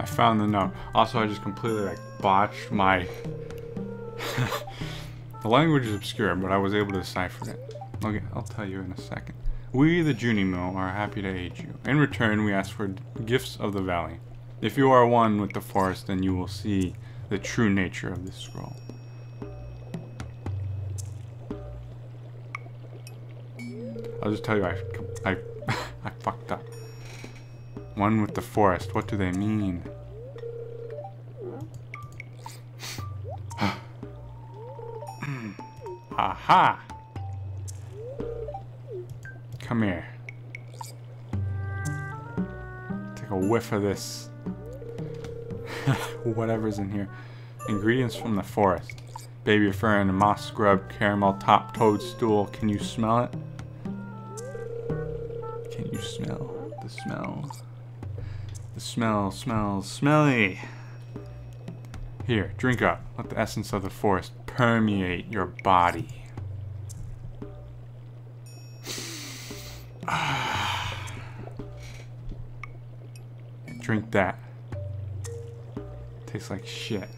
I found the note. Also, I just completely like botched my... The language is obscure, but I was able to decipher it. Okay, I'll tell you in a second. We, the junimo, are happy to aid you. In return, we ask for gifts of the valley. If you are one with the forest, then you will see the true nature of this scroll. I'll just tell you, I fucked up. One with the forest. What do they mean? Aha! Come here. Take a whiff of this. Whatever's in here. Ingredients from the forest. Baby fern, moss scrub, caramel top toadstool. Can you smell it? Can you smell the smell? The smell smells smelly. Here, drink up. Let the essence of the forest permeate your body. Drink that. Tastes like shit.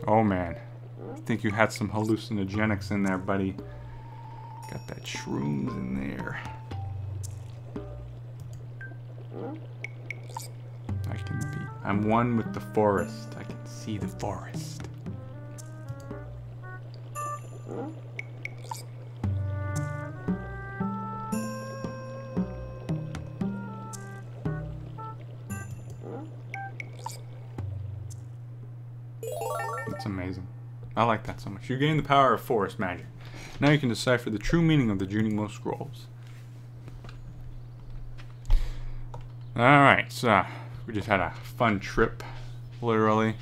Oh man. I think you had some hallucinogenics in there, buddy. Got that shrooms in there. I'm one with the forest. I can see the forest. That's amazing. I like that so much. You gain the power of forest magic. Now you can decipher the true meaning of the junimo scrolls. Alright, so we just had a fun trip, literally.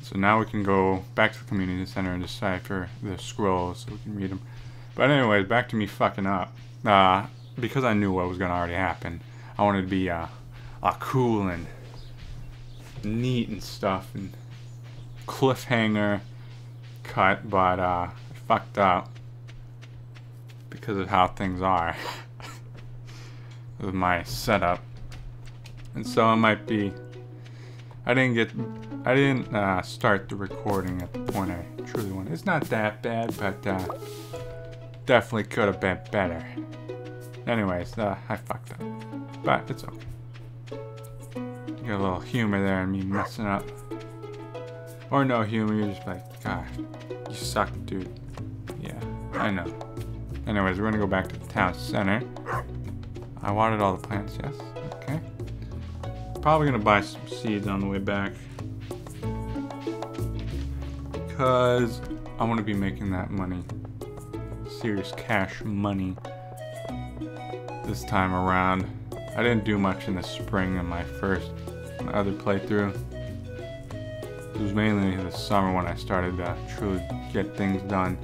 So now we can go back to the community center and decipher the scrolls so we can read them. But anyways, back to me fucking up. Because I knew what was going to already happen, I wanted to be cool and neat and stuff, and cliffhanger cut, but I fucked up because of how things are with my setup. And so it might be, I didn't start the recording at the point I truly wanted. It's not that bad, but definitely could have been better. Anyways, I fucked up, but it's okay. Got a little humor there in me messing up. Or no humor, you're just like, God, you suck, dude. Yeah, I know. Anyways, we're gonna go back to the town center. I watered all the plants, yes. Okay. Probably gonna buy some seeds on the way back, because I want to be making that money, serious cash money, this time around. I didn't do much in the spring in my other playthrough. It was mainly the summer when I started to truly get things done,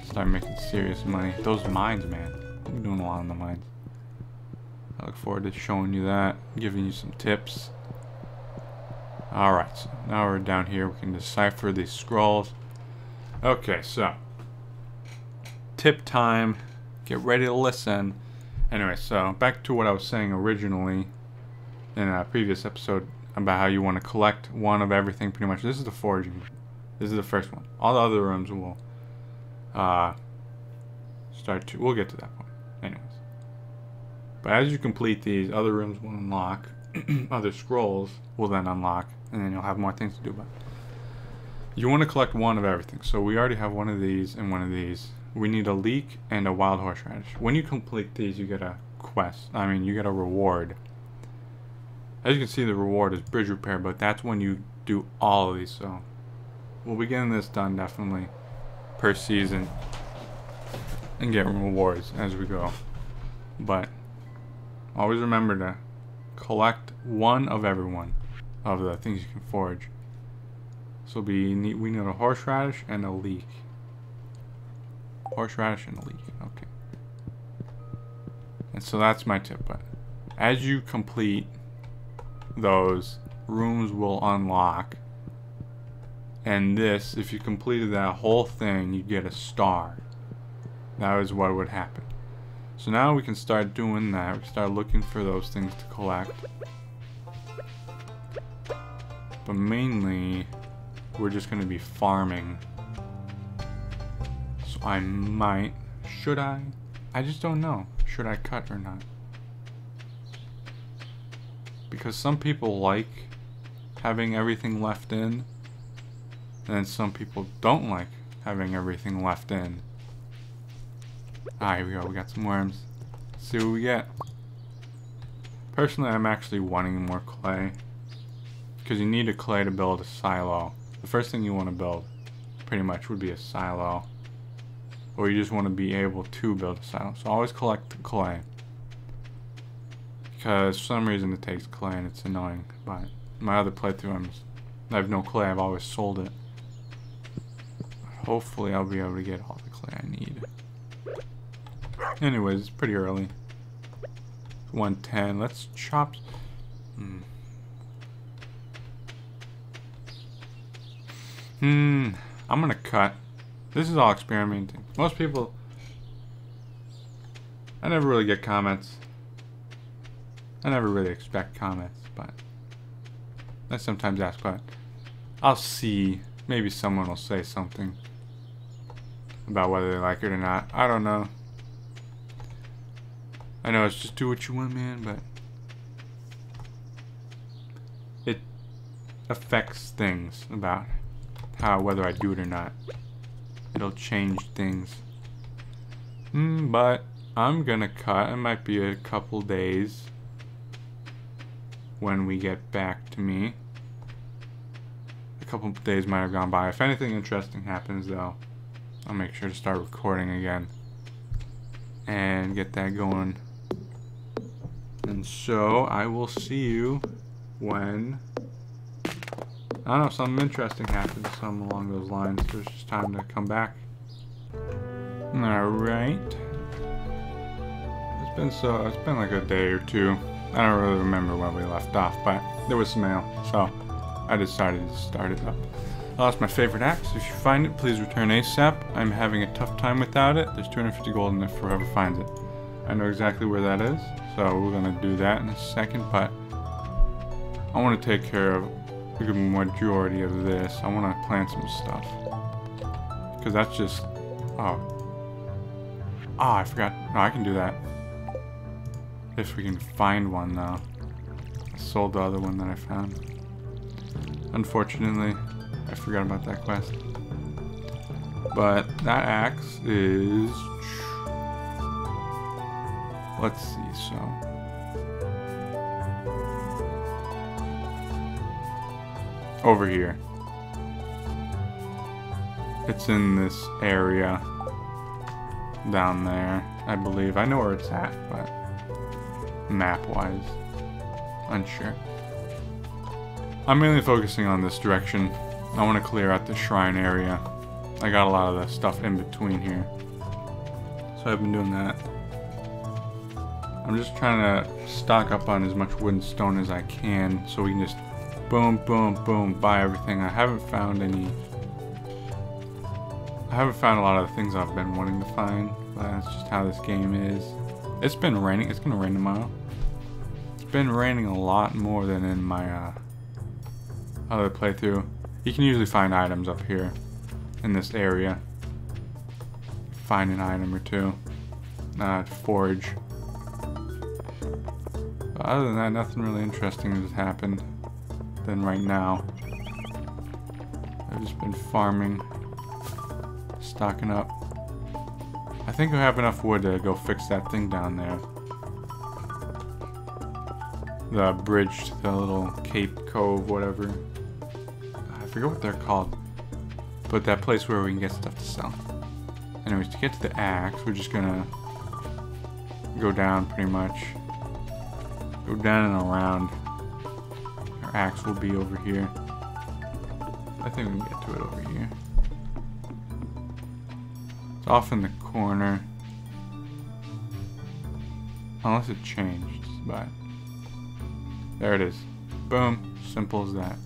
start making serious money. Those mines, man, I'm doing a lot on the mines. I look forward to showing you that, giving you some tips. Alright, so now we're down here. We can decipher these scrolls. Okay, so tip time. Get ready to listen. Anyway, so back to what I was saying originally in a previous episode about how you want to collect one of everything pretty much. This is the foraging. This is the first one. All the other rooms will we'll get to that point. Anyways. But as you complete these, other rooms will unlock. Other scrolls will then unlock, and then you'll have more things to do. But you want to collect one of everything. So we already have one of these and one of these. We need a leek and a wild horseradish. When you complete these, you get a quest. You get a reward. As you can see, the reward is bridge repair, but that's when you do all of these. So we'll be getting this done definitely per season and get rewards as we go. But always remember to collect one of every one of the things you can forage. So we need a horseradish and a leek. Horseradish and a leek. Okay. And so that's my tip. But as you complete those, rooms will unlock. And this, if you completed that whole thing, you get a star. That is what would happen. So now we can start doing that. We can start looking for those things to collect. But mainly, we're just going to be farming. So I might... Should I? I just don't know. Should I cut or not? Because some people like having everything left in. And some people don't like having everything left in. Ah, here we go. We got some worms. Let's see what we get. Personally, I'm actually wanting more clay. Because you need a clay to build a silo. The first thing you want to build, pretty much, would be a silo. Or you just want to be able to build a silo. So always collect the clay. Because for some reason it takes clay and it's annoying. But my other playthrough, I have no clay. I've always sold it. Hopefully I'll be able to get all the clay I need. Anyways, it's pretty early. 110. Let's chop. I'm gonna cut. This is all experimenting. Most people, I never really get comments. I never really expect comments, but I sometimes ask, but I'll see. Maybe someone will say something about whether they like it or not. I don't know. I know it's just do what you want, man, but it affects things about how whether I do it or not. It'll change things. But I'm gonna cut. It might be a couple days when we get back to me. A couple days might have gone by. If anything interesting happens, though, I'll make sure to start recording again and get that going. And so I will see you when, I don't know, something interesting happens, something along those lines. So it's just time to come back. Alright. It's been like a day or two. I don't really remember when we left off, but there was some mail, so I decided to start it up. I lost my favorite axe. If you find it, please return ASAP. I'm having a tough time without it. There's 250 gold in it for whoever finds it. I know exactly where that is, so we're gonna do that in a second, but I want to take care of a good majority of this. I want to plant some stuff. Because that's just... Oh, I forgot. No, I can do that. If we can find one, though. I sold the other one that I found. Unfortunately, I forgot about that quest. But that axe is... Let's see, so... Over here. It's in this area. Down there, I believe. I know where it's at, but... Map-wise, unsure. I'm mainly focusing on this direction. I want to clear out the shrine area. I got a lot of the stuff in between here, so I've been doing that. I'm just trying to stock up on as much wood and stone as I can, so we can just boom, boom, boom, buy everything. I haven't found a lot of the things I've been wanting to find, but that's just how this game is. It's been raining. It's gonna rain tomorrow. It's been raining a lot more than in my other playthrough. You can usually find items up here in this area. Find an item or two. Forage. But other than that, nothing really interesting has happened than right now. I've just been farming, stocking up. I think I have enough wood to go fix that thing down there. The bridge to the little Cape Cove, whatever. I forget what they're called. But that place where we can get stuff to sell. Anyways, to get to the axe, we're just gonna go down pretty much. Go down and around. Our axe will be over here. I think we can get to it over here. It's off in the corner. Unless it changed, but there it is. Boom. Simple as that.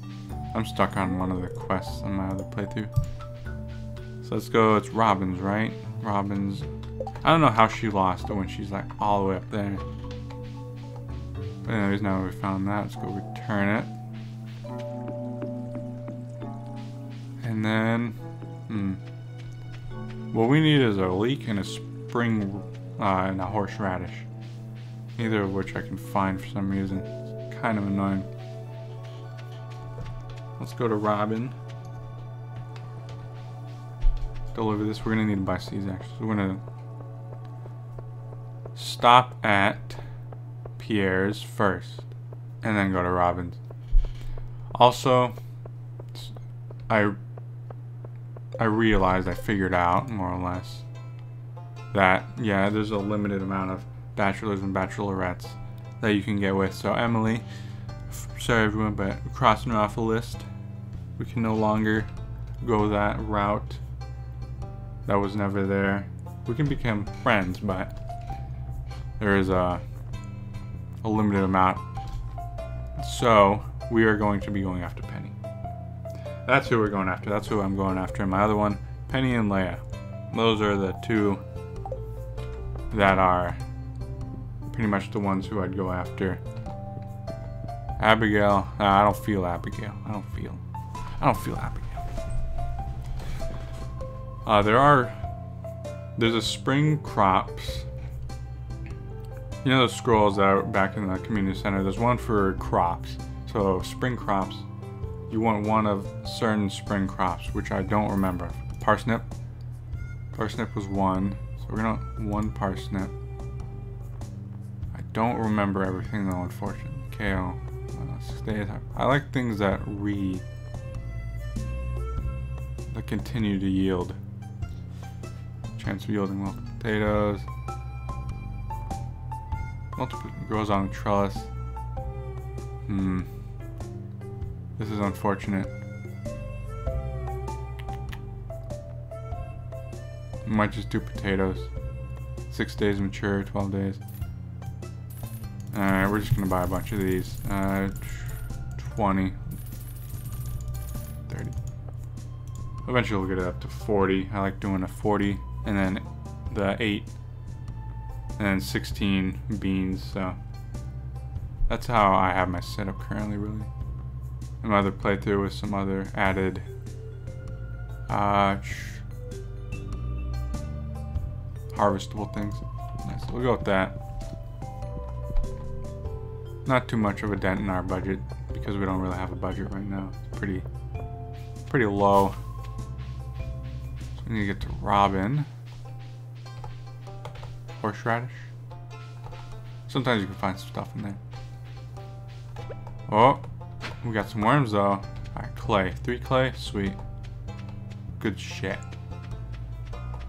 I'm stuck on one of the quests on my other playthrough. So let's go. It's Robin's, right? Robin's I don't know how she lost it when she's like all the way up there. But anyways, now we found that. Let's go return it. And then, what we need is a leek and a spring and a horseradish. Neither of which I can find for some reason. It's kind of annoying. Let's go to Robin. Deliver this. We're gonna need to buy seeds actually. So we're gonna stop at Pierre's first, and then go to Robin's. Also, I realized, I figured out more or less that yeah, there's a limited amount of bachelors and bachelorettes that you can get with. So Emily, sorry everyone, but we're crossing her off the list. We can no longer go that route. That was never there. We can become friends, but there is a limited amount. So we are going to be going after Penny. That's who we're going after. That's who I'm going after. And my other one, Penny and Leia. Those are the two that are pretty much the ones who I'd go after. Abigail. I don't feel Abigail. I don't feel Abigail. There's a spring crops. You know those scrolls that are back in the community center? There's one for crops. So spring crops. You want one of certain spring crops, which I don't remember. Parsnip. Parsnip was one. So we're gonna one parsnip. I don't remember everything though, unfortunately. Kale. 6 days. I like things that continue to yield. Chance of yielding multiple potatoes. Multiple grows on trellis. This is unfortunate. Might just do potatoes. 6 days mature, 12 days. Alright, we're just gonna buy a bunch of these. 20. 30. Eventually we'll get it up to 40. I like doing a 40 and then the 8 and then 16 beans, so that's how I have my setup currently, really. And my other playthrough with some other added harvestable things. Nice, we'll go with that. Not too much of a dent in our budget because we don't really have a budget right now. It's pretty low. So we need to get to Robin. Horseradish. Sometimes you can find some stuff in there. Oh, we got some worms though. Alright, clay. 3 clay? Sweet. Good shit.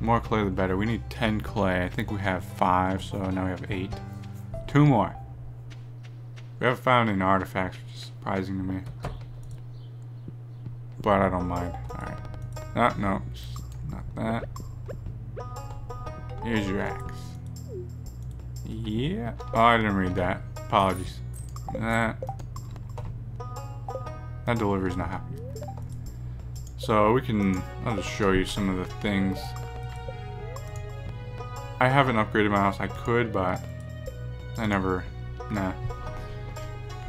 More clay the better. We need 10 clay. I think we have 5, so now we have 8. 2 more. We haven't found any artifacts, which is surprising to me. But I don't mind. Alright. No, not that. Here's your axe. Yeah. Oh, I didn't read that. Apologies. That delivery's not happening. So I'll just show you some of the things. I haven't upgraded my house. I could, but I never, nah.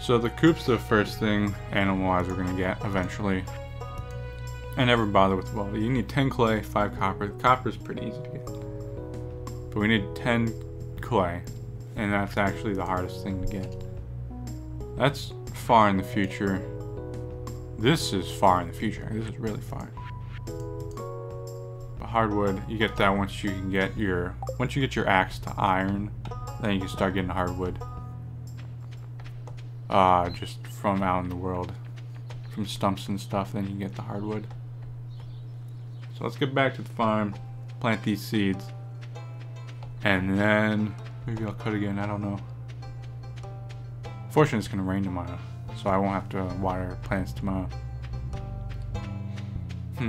So the coop's the first thing, animal-wise, we're gonna get eventually. I never bother with, well, you need 10 clay, 5 copper. The copper's pretty easy to get. But we need 10 clay, and that's actually the hardest thing to get. That's far in the future. This is far in the future. This is really far. But hardwood, you get that once you get your axe to iron, then you can start getting hardwood. Just from out in the world, from stumps and stuff, then you can get the hardwood. So let's get back to the farm, plant these seeds, and then maybe I'll cut again. I don't know. Fortunately, it's gonna rain tomorrow, so I won't have to water plants tomorrow. I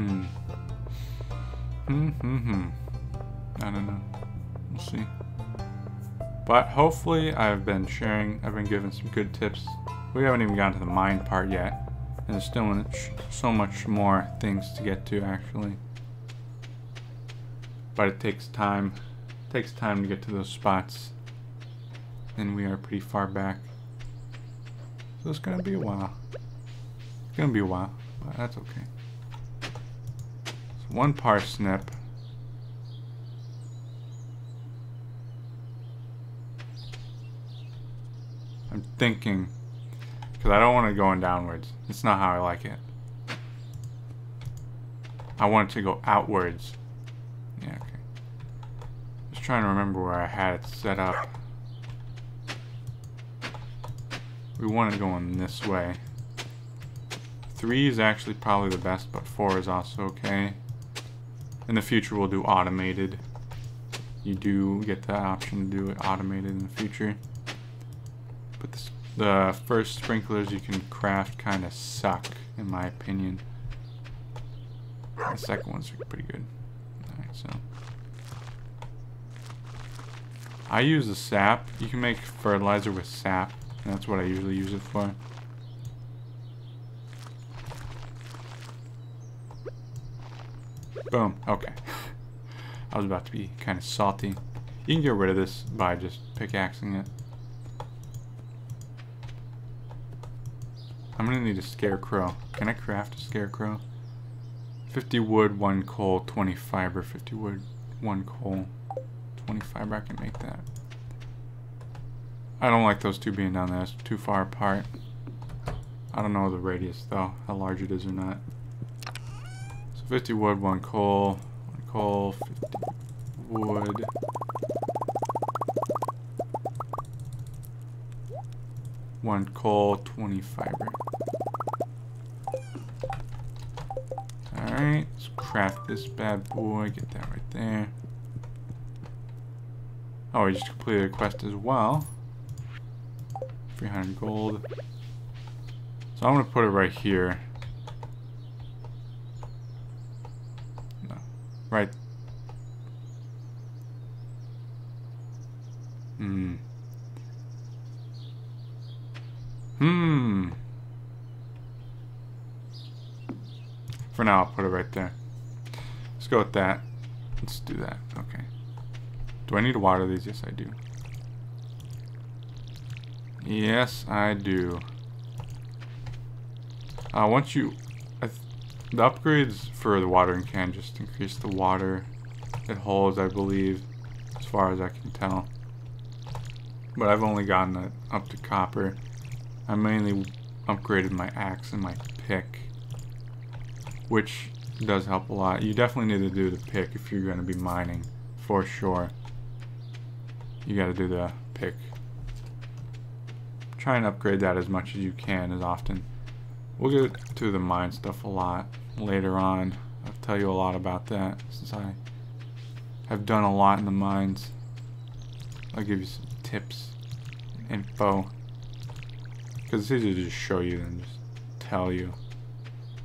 don't know. We'll see. But hopefully I've been giving some good tips. We haven't even gotten to the mine part yet. And there's still so much more things to get to, actually. But it takes time. Takes time to get to those spots. And we are pretty far back. So it's gonna be a while. It's gonna be a while, but that's okay. So 1 parsnip. I'm thinking, because I don't want it going downwards. It's not how I like it. I want it to go outwards. Yeah, okay. Just trying to remember where I had it set up. We want it going this way. 3 is actually probably the best, but 4 is also okay. In the future, we'll do automated. You do get the option to do it automated in the future. But the first sprinklers you can craft kind of suck, in my opinion. The second ones are pretty good. Alright, so. I use the sap. You can make fertilizer with sap. And that's what I usually use it for. Boom. Okay. I was about to be kind of salty. You can get rid of this by just pickaxing it. I'm gonna need a scarecrow. Can I craft a scarecrow? 50 wood, 1 coal, 20 fiber. 50 wood, 1 coal, 20 fiber. I can make that. I don't like those two being down there. It's too far apart. I don't know the radius though, how large it is or not. So 50 wood, 1 coal, 1 coal, 50 wood. One coal, 20 fiber. Alright, let's craft this bad boy. Get that right there. Oh, we just completed a quest as well. 300 gold. So I'm going to put it right here. No, right. For now, I'll put it right there. Let's go with that. Let's do that. Okay. Do I need to water these? Yes, I do. Yes, I do. Once you... the upgrades for the watering can just increase the water it holds, I believe, as far as I can tell. But I've only gotten it up to copper. I mainly upgraded my axe and my pick, which does help a lot. You definitely need to do the pick if you're going to be mining, for sure. You got to do the pick. Try and upgrade that as much as you can, as often. We'll get to the mine stuff a lot later on. I'll tell you a lot about that, since I have done a lot in the mines. I'll give you some tips, info. Because it's easier to just show you than just tell you.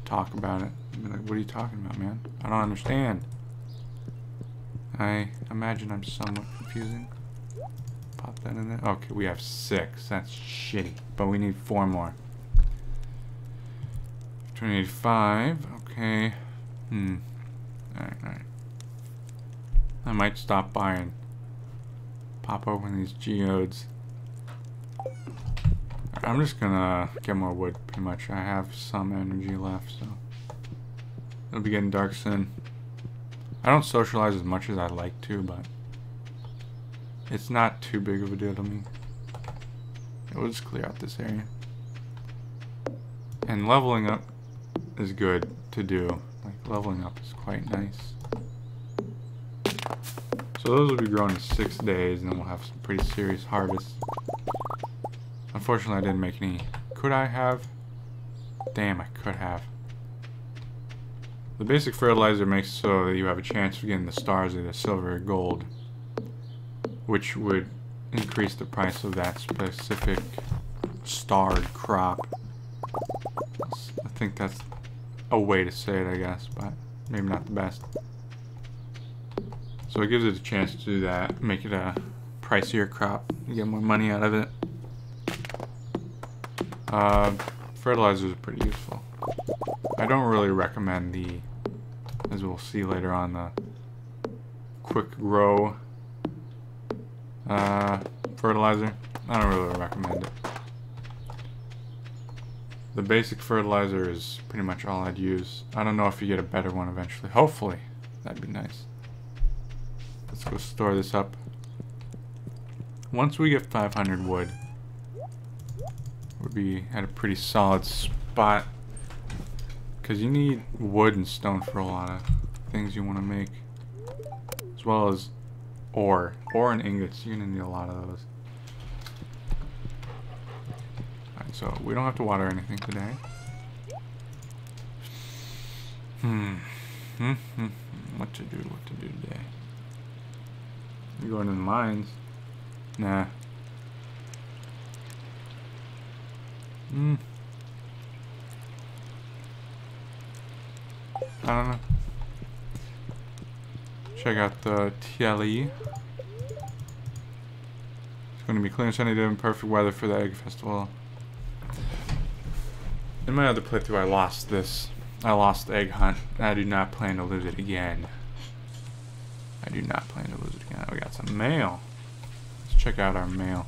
Talk about it. Be like, what are you talking about, man? I don't understand. I imagine I'm somewhat confusing. Pop that in there. Okay, we have 6. That's shitty. But we need 4 more. 285. Okay. Alright. I might stop by and pop open these geodes. I'm just gonna get more wood, pretty much. I have some energy left, so it'll be getting dark soon. I don't socialize as much as I'd like to, but it's not too big of a deal to me. We'll just clear out this area. And leveling up is good to do. Like, leveling up is quite nice. So those will be grown in 6 days, and then we'll have some pretty serious harvests. Unfortunately, I didn't make any. Could I have? Damn, I could have. The basic fertilizer makes it so that you have a chance of getting the stars, either silver or gold, which would increase the price of that specific starred crop. I think that's a way to say it, I guess, but maybe not the best. So it gives it a chance to do that, make it a pricier crop, and get more money out of it. Fertilizers are pretty useful. I don't really recommend the, as we'll see later on, the quick grow Fertilizer. I don't really recommend it. The basic fertilizer is pretty much all I'd use. I don't know if you get a better one eventually. Hopefully. That'd be nice. Let's go store this up. Once we get 500 wood, we'll be at a pretty solid spot. Because you need wood and stone for a lot of things you want to make. As well as ore. Ore and ingots. You're going to need a lot of those. Alright, so we don't have to water anything today. What to do today? You going to the mines? Nah. I don't know. Check out the TLE. It's going to be clear and sunny day and perfect weather for the egg festival. In my other playthrough, I lost this. I lost the egg hunt. I do not plan to lose it again. We got some mail. Let's check out our mail.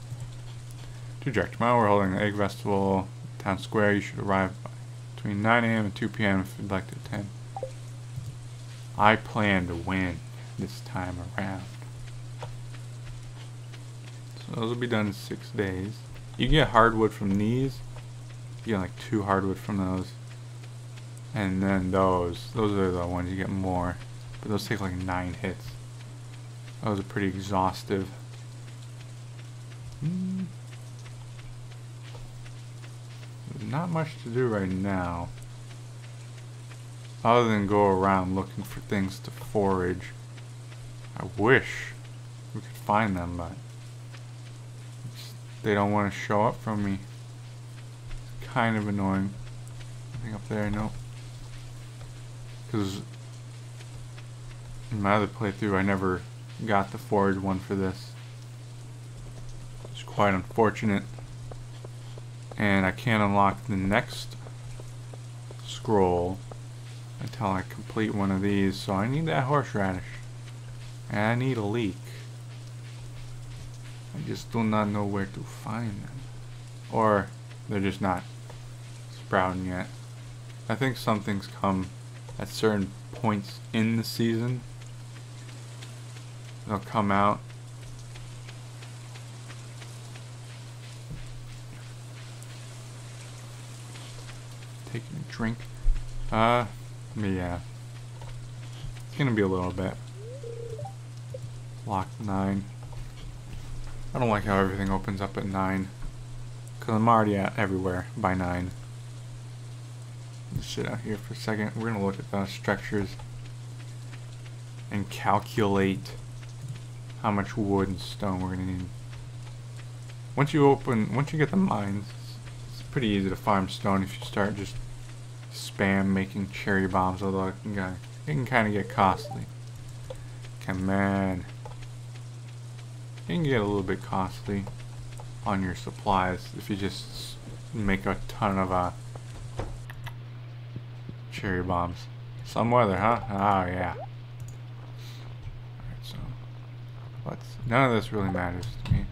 To Jack, tomorrow we're holding the egg festival. Town square. You should arrive between 9 a.m. and 2 p.m. if you'd like to attend. I plan to win this time around. So those will be done in 6 days. You get hardwood from these. You get like 2 hardwood from those. And then those are the ones you get more. But those take like 9 hits. Those are pretty exhaustive. There's not much to do right now. Other than go around looking for things to forage. I wish we could find them, but they don't want to show up from me. It's kind of annoying. Nothing up there, no. Because in my other playthrough I never got the forage one for this. It's quite unfortunate. And I can't unlock the next scroll until I complete one of these, so I need that horseradish. And I need a leek. I just do not know where to find them. Or they're just not sprouting yet. I think some things come at certain points in the season. They'll come out. Taking a drink. Yeah. It's gonna be a little bit. Lock 9. I don't like how everything opens up at 9. Because I'm already at everywhere by 9. Let's sit out here for a second. We're gonna look at the structures and calculate how much wood and stone we're gonna need. Once you get the mines, it's pretty easy to farm stone if you start just spam making cherry bombs, although it can kind of get costly. Come on. It can get a little bit costly on your supplies if you just make a ton of cherry bombs. Some weather, huh? Oh yeah. Alright, so none of this really matters to me.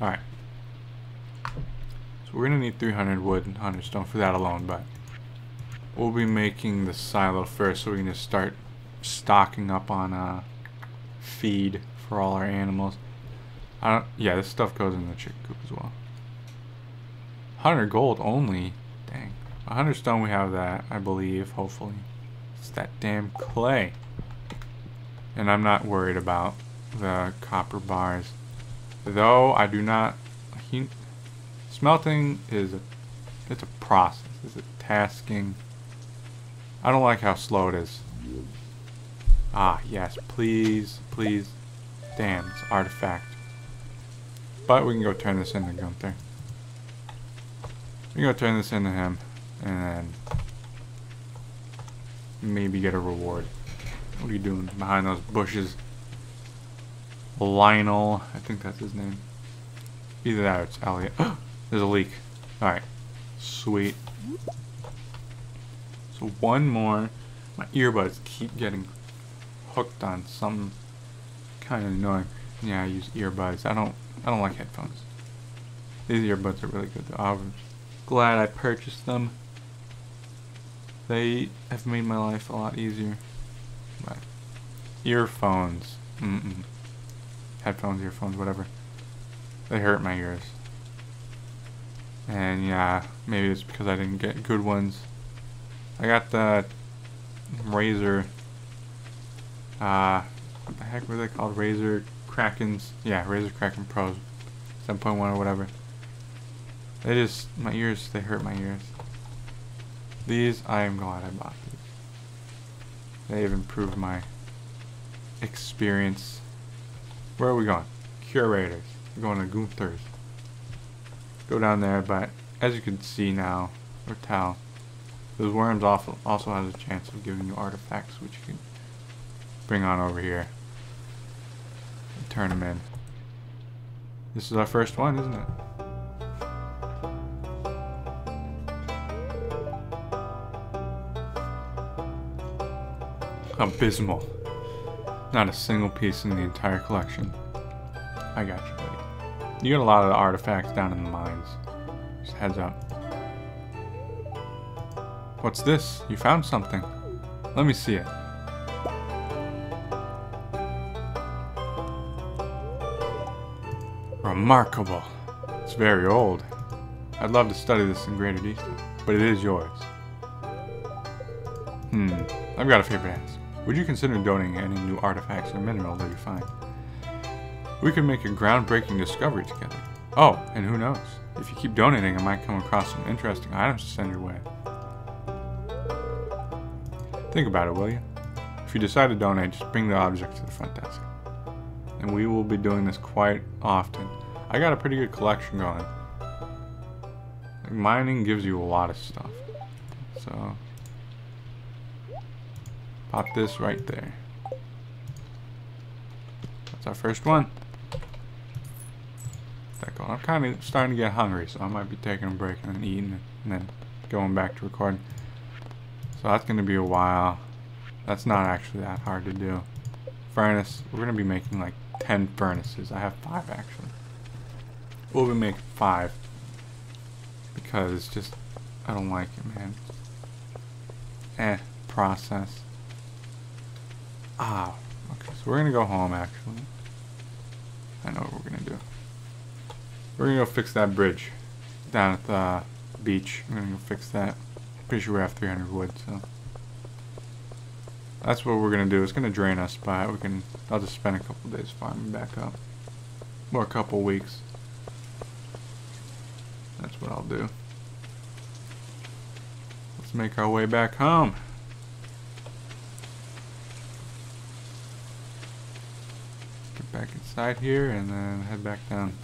Alright. So we're gonna need 300 wood and 100 stone for that alone, but we'll be making the silo first so we can just start stocking up on feed for all our animals. Yeah, this stuff goes in the chicken coop as well. 100 gold only. Dang. 100 stone, we have that, I believe, hopefully. It's that damn clay. And I'm not worried about the copper bars. Though I do not... Smelting is it's a process. It's a tasking. I don't like how slow it is. Ah, yes, please, please. Damn, it's an artifact. But we can go turn this into Gunther. We can go turn this into him, and then maybe get a reward. What are you doing behind those bushes? Lionel, I think that's his name. Either that or it's Elliot. There's a leak. Alright. Sweet. So one more. My earbuds keep getting hooked on some kind of annoying. Yeah, I use earbuds. I don't like headphones. These earbuds are really good though. I'm glad I purchased them. They have made my life a lot easier. But earphones. Headphones, earphones, whatever. They hurt my ears. And yeah, maybe it's because I didn't get good ones. I got the Razer. What the heck were they called? Razer Krakens. Yeah, Razer Kraken Pros. 7.1 or whatever. They just, my ears, they hurt my ears. These, I am glad I bought these. They've improved my experience. Where are we going? Curators. We're going to Gunther's. Go down there, but as you can see now, or tell, those worms also has a chance of giving you artifacts, which you can bring on over here and turn them in. This is our first one, isn't it? Abysmal. Not a single piece in the entire collection. I got you, buddy. You get a lot of the artifacts down in the mines. Just heads up. What's this? You found something. Let me see it. Remarkable. It's very old. I'd love to study this in greater detail, but it is yours. I've got a favor to ask. Would you consider donating any new artifacts or minerals that you find? We could make a groundbreaking discovery together. Oh, and who knows? If you keep donating, I might come across some interesting items to send your way. Think about it, will you? If you decide to donate, just bring the object to the front desk. And we will be doing this quite often. I got a pretty good collection going. Like, mining gives you a lot of stuff. So pop this right there. That's our first one. I'm kind of starting to get hungry, so I might be taking a break and then eating and then going back to recording. So that's going to be a while. That's not actually that hard to do. Furnace, we're going to be making like 10 furnaces. I have 5 actually. We'll be making 5 because it's just, I don't like it, man. Process. Okay, so we're going to go home actually. I know what we're going to do. We're going to go fix that bridge down at the beach. We're going to go fix that. Pretty sure we have 300 wood, so that's what we're going to do. It's going to drain us, but I'll just spend a couple days farming back up. Or a couple weeks. That's what I'll do. Let's make our way back home. Get back inside here and then head back down.